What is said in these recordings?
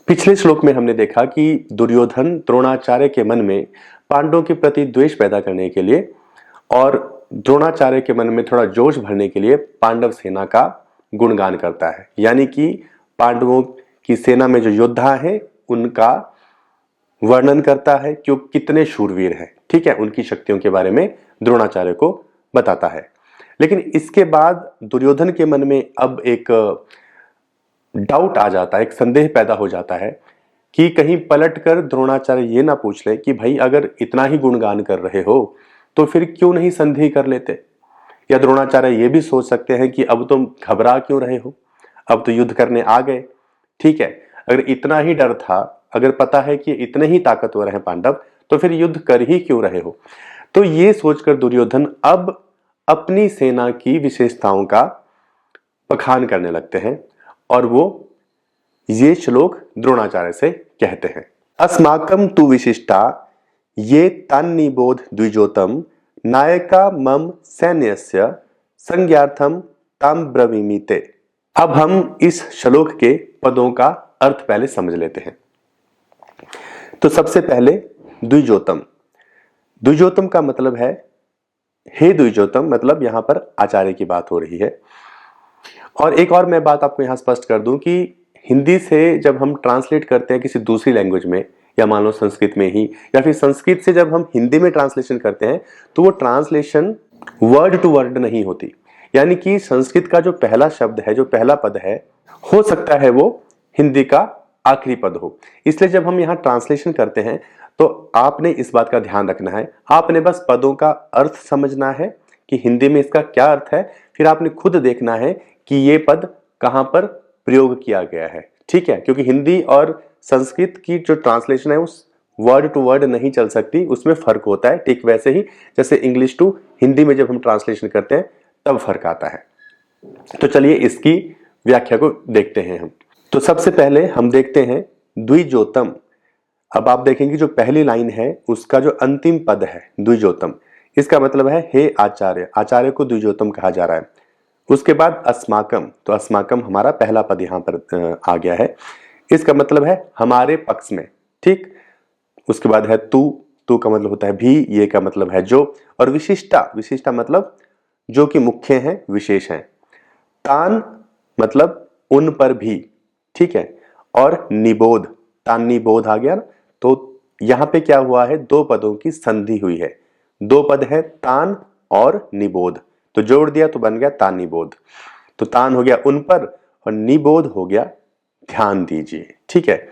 पिछले श्लोक में हमने देखा कि दुर्योधन द्रोणाचार्य के मन में पांडवों के प्रति द्वेष पैदा करने के लिए और द्रोणाचार्य के मन में थोड़ा जोश भरने के लिए पांडव सेना का गुणगान करता है। यानी कि पांडवों की सेना में जो योद्धा हैं उनका वर्णन करता है कि वो कितने शूरवीर हैं। ठीक है, उनकी शक्तियों के बारे में द्रोणाचार्य को बताता है। लेकिन इसके बाद दुर्योधन के मन में अब एक डाउट आ जाता है, एक संदेह पैदा हो जाता है कि कहीं पलटकर द्रोणाचार्य ये ना पूछ ले कि भाई अगर इतना ही गुणगान कर रहे हो तो फिर क्यों नहीं संधि कर लेते। या द्रोणाचार्य ये भी सोच सकते हैं कि अब तुम घबरा क्यों रहे हो, अब तो युद्ध करने आ गए। ठीक है, अगर इतना ही डर था, अगर पता है कि इतने ही ताकतवर हैं पांडव, तो फिर युद्ध कर ही क्यों रहे हो। तो ये सोचकर दुर्योधन अब अपनी सेना की विशेषताओं का बखान करने लगते हैं और वो ये श्लोक द्रोणाचार्य से कहते हैं। अस्माकं तु विशिष्टा ये तान्निबोध द्विजोतम नायका मम सैन्यस्य संज्ञार्थम ताम ब्रवीमि ते। अब हम इस श्लोक के पदों का अर्थ पहले समझ लेते हैं। तो सबसे पहले द्विजोतम। द्विजोतम का मतलब है हे द्विजोतम, मतलब यहां पर आचार्य की बात हो रही है। और एक और मैं बात आपको यहां स्पष्ट कर दूं कि हिंदी से जब हम ट्रांसलेट करते हैं किसी दूसरी लैंग्वेज में, या मान लो संस्कृत में ही, या फिर संस्कृत से जब हम हिंदी में ट्रांसलेशन करते हैं तो वो ट्रांसलेशन वर्ड टू वर्ड नहीं होती। यानी कि संस्कृत का जो पहला शब्द है, जो पहला पद है, हो सकता है वो हिंदी का आखिरी पद हो। इसलिए जब हम यहाँ ट्रांसलेशन करते हैं तो आपने इस बात का ध्यान रखना है, आपने बस पदों का अर्थ समझना है कि हिंदी में इसका क्या अर्थ है, फिर आपने खुद देखना है कि ये पद कहां पर प्रयोग किया गया है। ठीक है, क्योंकि हिंदी और संस्कृत की जो ट्रांसलेशन है उस वर्ड टू वर्ड नहीं चल सकती, उसमें फर्क होता है। ठीक वैसे ही जैसे इंग्लिश टू हिंदी में जब हम ट्रांसलेशन करते हैं तब फर्क आता है। तो चलिए इसकी व्याख्या को देखते हैं हम। तो सबसे पहले हम देखते हैं द्विजोतम। अब आप देखेंगे जो पहली लाइन है उसका जो अंतिम पद है द्विजोतम, इसका मतलब है हे आचार्य। आचार्य को द्विजोतम कहा जा रहा है। उसके बाद अस्माकम, तो अस्माकम हमारा पहला पद यहां पर आ गया है, इसका मतलब है हमारे पक्ष में। ठीक, उसके बाद है तू, तू का मतलब होता है भी, ये का मतलब है जो, और विशिष्टा, विशिष्टा मतलब जो कि मुख्य हैं, विशेष हैं। तान मतलब उन पर भी। ठीक है, और निबोध, तान निबोध आ गया। तो यहां पे क्या हुआ है, दो पदों की संधि हुई है। दो पद है तान और निबोध, तो जोड़ दिया तो बन गया तान निबोध। तो तान हो गया उन पर और निबोध हो गया ध्यान दीजिए। ठीक है,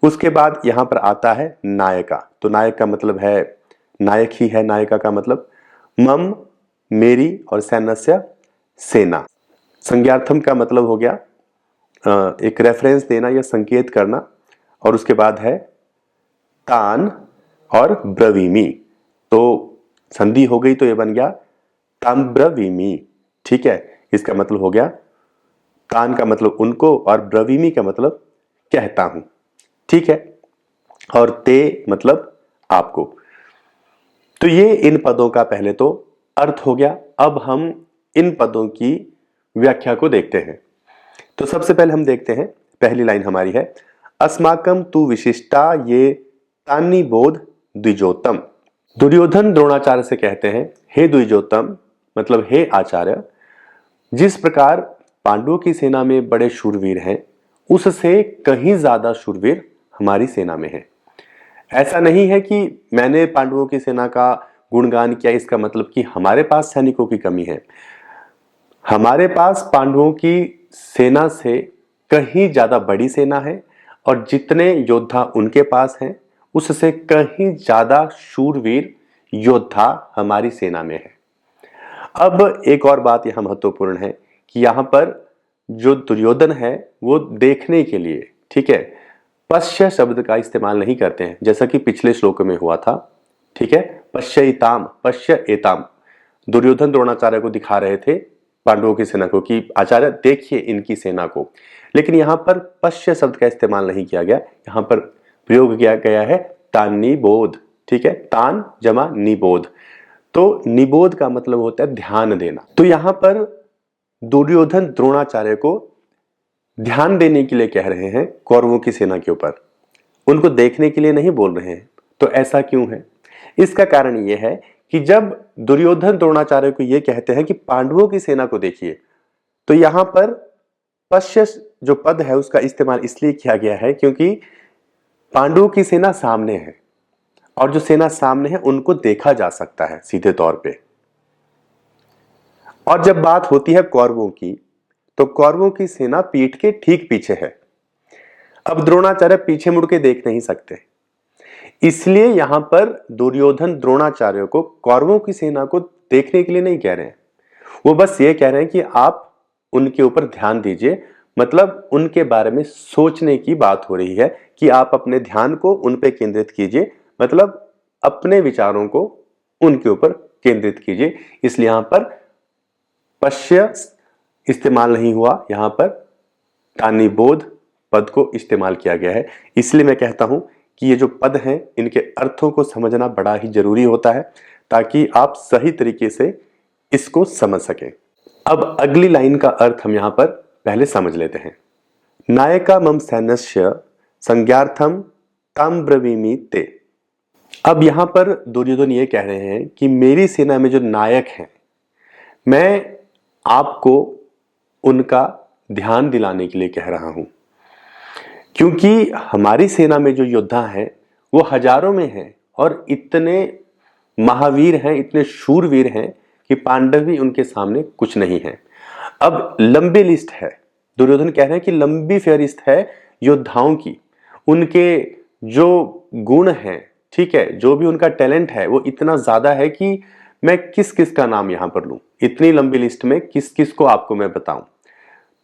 उसके बाद यहां पर आता है नायका। तो नायक का मतलब है नायक ही है, नायका का मतलब मम मेरी और सैन्यस्य सेना। संज्ञार्थम का मतलब हो गया एक रेफरेंस देना या संकेत करना। और उसके बाद है तान और ब्रवीमी, तो संधि हो गई तो ये बन गया ताम्ब्रवीमी। ठीक है, इसका मतलब हो गया तान का मतलब उनको और ब्रवीमी का मतलब कहता हूं। ठीक है, और ते मतलब आपको। तो ये इन पदों का पहले तो अर्थ हो गया। अब हम इन पदों की व्याख्या को देखते हैं। तो सबसे पहले हम देखते हैं, पहली लाइन हमारी है अस्माकम तु विशिष्टा ये तान्निबोध द्विजोतम। दुर्योधन द्रोणाचार्य से कहते हैं हे द्विजोतम, मतलब हे आचार्य, जिस प्रकार पांडवों की सेना में बड़े शूरवीर हैं उससे कहीं ज्यादा शूरवीर हमारी सेना में हैं। ऐसा नहीं है कि मैंने पांडवों की सेना का गुणगान किया इसका मतलब कि हमारे पास सैनिकों की कमी है। हमारे पास पांडवों की सेना से कहीं ज्यादा बड़ी सेना है और जितने योद्धा उनके पास हैं उससे कहीं ज्यादा शूरवीर योद्धा हमारी सेना में है। अब एक और बात यहां महत्वपूर्ण है कि यहां पर जो दुर्योधन है वो देखने के लिए, ठीक है, पश्य शब्द का इस्तेमाल नहीं करते हैं जैसा कि पिछले श्लोक में हुआ था। ठीक है, पश्यैताम, पश्य एताम, दुर्योधन द्रोणाचार्य को दिखा रहे थे पांडवों की सेना को कि आचार्य देखिए इनकी सेना को। लेकिन यहां पर पश्य शब्द का इस्तेमाल नहीं किया गया, यहां पर प्रयोग किया गया है तान निबोध। ठीक है, तान जमा निबोध, तो निबोध का मतलब होता है ध्यान देना। तो यहां पर दुर्योधन द्रोणाचार्य को ध्यान देने के लिए कह रहे हैं कौरवों की सेना के ऊपर, उनको देखने के लिए नहीं बोल रहे हैं। तो ऐसा क्यों है? इसका कारण यह है कि जब दुर्योधन द्रोणाचार्य को यह कहते हैं कि पांडवों की सेना को देखिए, तो यहां पर पश्य जो पद है उसका इस्तेमाल इसलिए किया गया है क्योंकि पांडवों की सेना सामने है और जो सेना सामने है उनको देखा जा सकता है सीधे तौर पे। और जब बात होती है कौरवों की, तो कौरवों की सेना पीठ के ठीक पीछे है। अब द्रोणाचार्य पीछे मुड़ के देख नहीं सकते, इसलिए यहां पर दुर्योधन द्रोणाचार्य को कौरवों की सेना को देखने के लिए नहीं कह रहे हैं। वो बस ये कह रहे हैं कि आप उनके ऊपर ध्यान दीजिए, मतलब उनके बारे में सोचने की बात हो रही है कि आप अपने ध्यान को उन पे केंद्रित कीजिए, मतलब अपने विचारों को उनके ऊपर केंद्रित कीजिए। इसलिए यहां पर पश्य इस्तेमाल नहीं हुआ, यहां पर तानिबोध पद को इस्तेमाल किया गया है। इसलिए मैं कहता हूं कि ये जो पद हैं इनके अर्थों को समझना बड़ा ही जरूरी होता है ताकि आप सही तरीके से इसको समझ सकें। अब अगली लाइन का अर्थ हम यहां पर पहले समझ लेते हैं। नायका मम सैन्यस्य संज्ञार्थम ताम ब्रवीमि ते। अब यहां पर दुर्योधन ये कह रहे हैं कि मेरी सेना में जो नायक हैं, मैं आपको उनका ध्यान दिलाने के लिए कह रहा हूं, क्योंकि हमारी सेना में जो योद्धा हैं वो हजारों में हैं और इतने महावीर हैं, इतने शूरवीर हैं कि पांडव भी उनके सामने कुछ नहीं है। अब लंबी लिस्ट है, दुर्योधन कह रहे हैं कि लंबी फेहरिस्त है योद्धाओं की, उनके जो गुण हैं, ठीक है, जो भी उनका टैलेंट है वो इतना ज्यादा है कि मैं किस किस का नाम यहां पर लूं, इतनी लंबी लिस्ट में किस किस को आपको मैं बताऊं,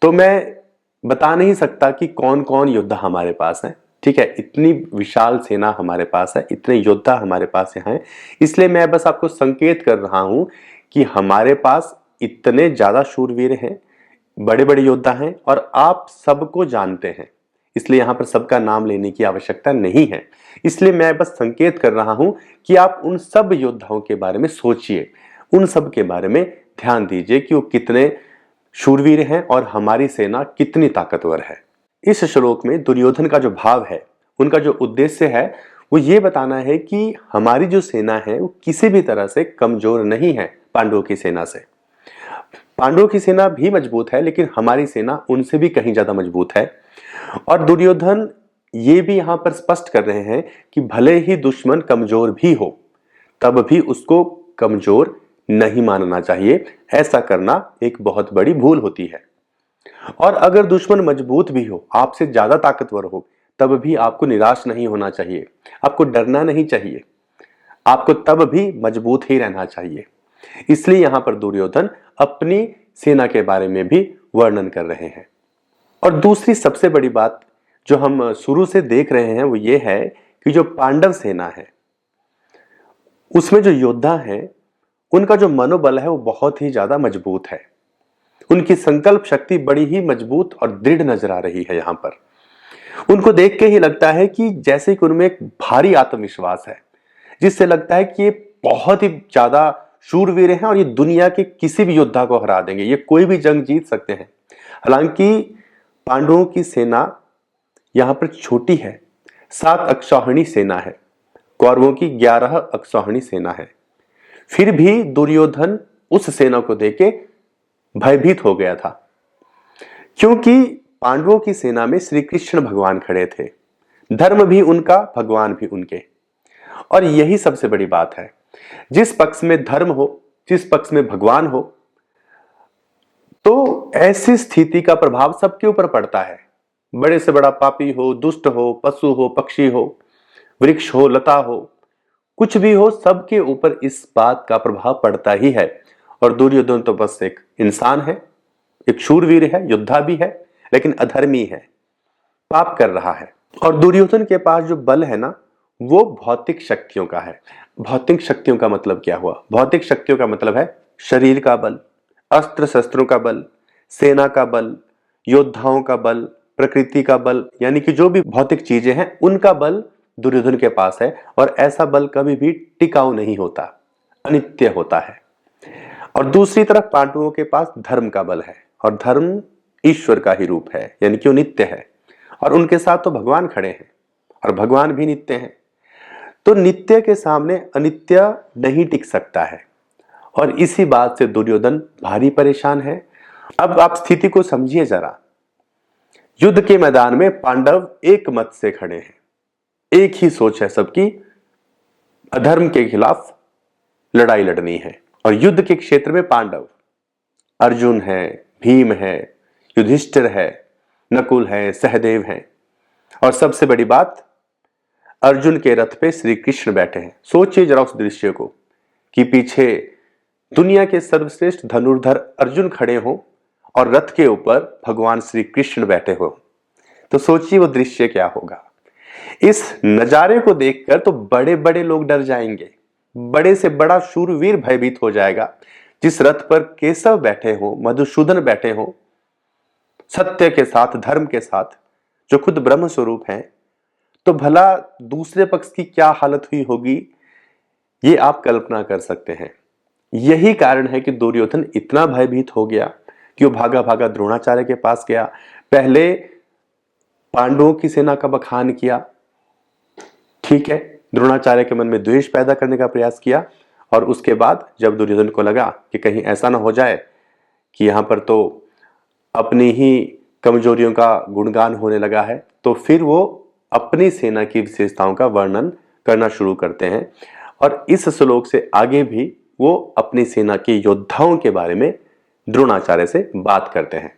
तो मैं बता नहीं सकता कि कौन कौन योद्धा हमारे पास है। ठीक है, इतनी विशाल सेना हमारे पास है, इतने योद्धा हमारे पास यहाँ हैं, इसलिए मैं बस आपको संकेत कर रहा हूं कि हमारे पास इतने ज्यादा शूरवीर हैं, बड़े बड़े योद्धा हैं और आप सबको जानते हैं, इसलिए यहां पर सबका नाम लेने की आवश्यकता नहीं है। इसलिए मैं बस संकेत कर रहा हूं कि आप उन सब योद्धाओं के बारे में सोचिए, उन सब के बारे में ध्यान दीजिए कि वो कितने शूरवीर हैं और हमारी सेना कितनी ताकतवर है। इस श्लोक में दुर्योधन का जो भाव है, उनका जो उद्देश्य है, वो ये बताना है कि हमारी जो सेना है वो किसी भी तरह से कमजोर नहीं है पांडवों की सेना से। पांडवों की सेना भी मजबूत है, लेकिन हमारी सेना उनसे भी कहीं ज्यादा मजबूत है। और दुर्योधन ये भी यहां पर स्पष्ट कर रहे हैं कि भले ही दुश्मन कमजोर भी हो, तब भी उसको कमजोर नहीं मानना चाहिए। ऐसा करना एक बहुत बड़ी भूल होती है। और अगर दुश्मन मजबूत भी हो, आपसे ज्यादा ताकतवर हो, तब भी आपको निराश नहीं होना चाहिए, आपको डरना नहीं चाहिए, आपको तब भी मजबूत ही रहना चाहिए। इसलिए यहां पर दुर्योधन अपनी सेना के बारे में भी वर्णन कर रहे हैं। और दूसरी सबसे बड़ी बात जो हम शुरू से देख रहे हैं वो ये है कि जो पांडव सेना है उसमें जो योद्धा हैं उनका जो मनोबल है वो बहुत ही ज्यादा मजबूत है। उनकी संकल्प शक्ति बड़ी ही मजबूत और दृढ़ नजर आ रही है। यहां पर उनको देख के ही लगता है कि जैसे कि उनमें एक भारी आत्मविश्वास है, जिससे लगता है कि ये बहुत ही ज्यादा शूरवीर हैं और ये दुनिया के किसी भी योद्धा को हरा देंगे, ये कोई भी जंग जीत सकते हैं। हालांकि पांडवों की सेना यहां पर छोटी है, 7 अक्षौहिणी सेना है, कौरवों की 11 अक्षौहिणी सेना है। फिर भी दुर्योधन उस सेना को देख के भयभीत हो गया था, क्योंकि पांडवों की सेना में श्री कृष्ण भगवान खड़े थे, धर्म भी उनका, भगवान भी उनके। और यही सबसे बड़ी बात है, जिस पक्ष में धर्म हो, जिस पक्ष में भगवान हो, तो ऐसी स्थिति का प्रभाव सबके ऊपर पड़ता है। बड़े से बड़ा पापी हो, दुष्ट हो, पशु हो, पक्षी हो, वृक्ष हो, लता हो, कुछ भी हो, सबके ऊपर इस बात का प्रभाव पड़ता ही है। और दुर्योधन तो बस एक इंसान है, एक शूरवीर है, योद्धा भी है, लेकिन अधर्मी है, पाप कर रहा है। और दुर्योधन के पास जो बल है ना, वो भौतिक शक्तियों का है। भौतिक शक्तियों का मतलब क्या हुआ? भौतिक शक्तियों का मतलब है शरीर का बल, अस्त्र शस्त्रों का बल, सेना का बल, योद्धाओं का बल, प्रकृति का बल, यानी कि जो भी भौतिक चीजें हैं उनका बल दुर्योधन के पास है। और ऐसा बल कभी भी टिकाऊ नहीं होता, अनित्य होता है। और दूसरी तरफ पांडवों के पास धर्म का बल है, और धर्म ईश्वर का ही रूप है, यानी कि वो नित्य है। और उनके साथ तो भगवान खड़े हैं और भगवान भी नित्य हैं। तो नित्य के सामने अनित्य नहीं टिक सकता है और इसी बात से दुर्योधन भारी परेशान है। अब आप स्थिति को समझिए जरा। युद्ध के मैदान में पांडव एक मत से खड़े हैं, एक ही सोच है सबकी, अधर्म के खिलाफ लड़ाई लड़नी है। और युद्ध के क्षेत्र में पांडव, अर्जुन है, भीम है, युधिष्ठिर है, नकुल है, सहदेव हैं। और सबसे बड़ी बात, अर्जुन के रथ पे श्री कृष्ण बैठे हैं। सोचिए जरा उस दृश्य को कि पीछे दुनिया के सर्वश्रेष्ठ धनुर्धर अर्जुन खड़े हो और रथ के ऊपर भगवान श्री कृष्ण बैठे हो। तो सोचिए वो दृश्य क्या होगा। इस नजारे को देखकर तो बड़े बड़े लोग डर जाएंगे, बड़े से बड़ा शूरवीर भयभीत हो जाएगा। जिस रथ पर केशव बैठे हो, मधुसूदन बैठे हो, सत्य के साथ, धर्म के साथ, जो खुद ब्रह्म स्वरूप हैं, तो भला दूसरे पक्ष की क्या हालत हुई होगी, ये आप कल्पना कर सकते हैं। यही कारण है कि दुर्योधन इतना भयभीत हो गया कि वो भागा भागा द्रोणाचार्य के पास गया। पहले पांडवों की सेना का बखान किया, ठीक है, द्रोणाचार्य के मन में द्वेष पैदा करने का प्रयास किया। और उसके बाद जब दुर्योधन को लगा कि कहीं ऐसा ना हो जाए कि यहां पर तो अपनी ही कमजोरियों का गुणगान होने लगा है, तो फिर वो अपनी सेना की विशेषताओं का वर्णन करना शुरू करते हैं। और इस श्लोक से आगे भी वो अपनी सेना के योद्धाओं के बारे में द्रोणाचार्य से बात करते हैं।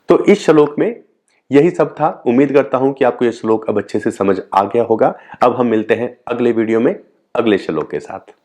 तो इस श्लोक में यही सब था। उम्मीद करता हूं कि आपको यह श्लोक अब अच्छे से समझ आ गया होगा। अब हम मिलते हैं अगले वीडियो में अगले श्लोक के साथ।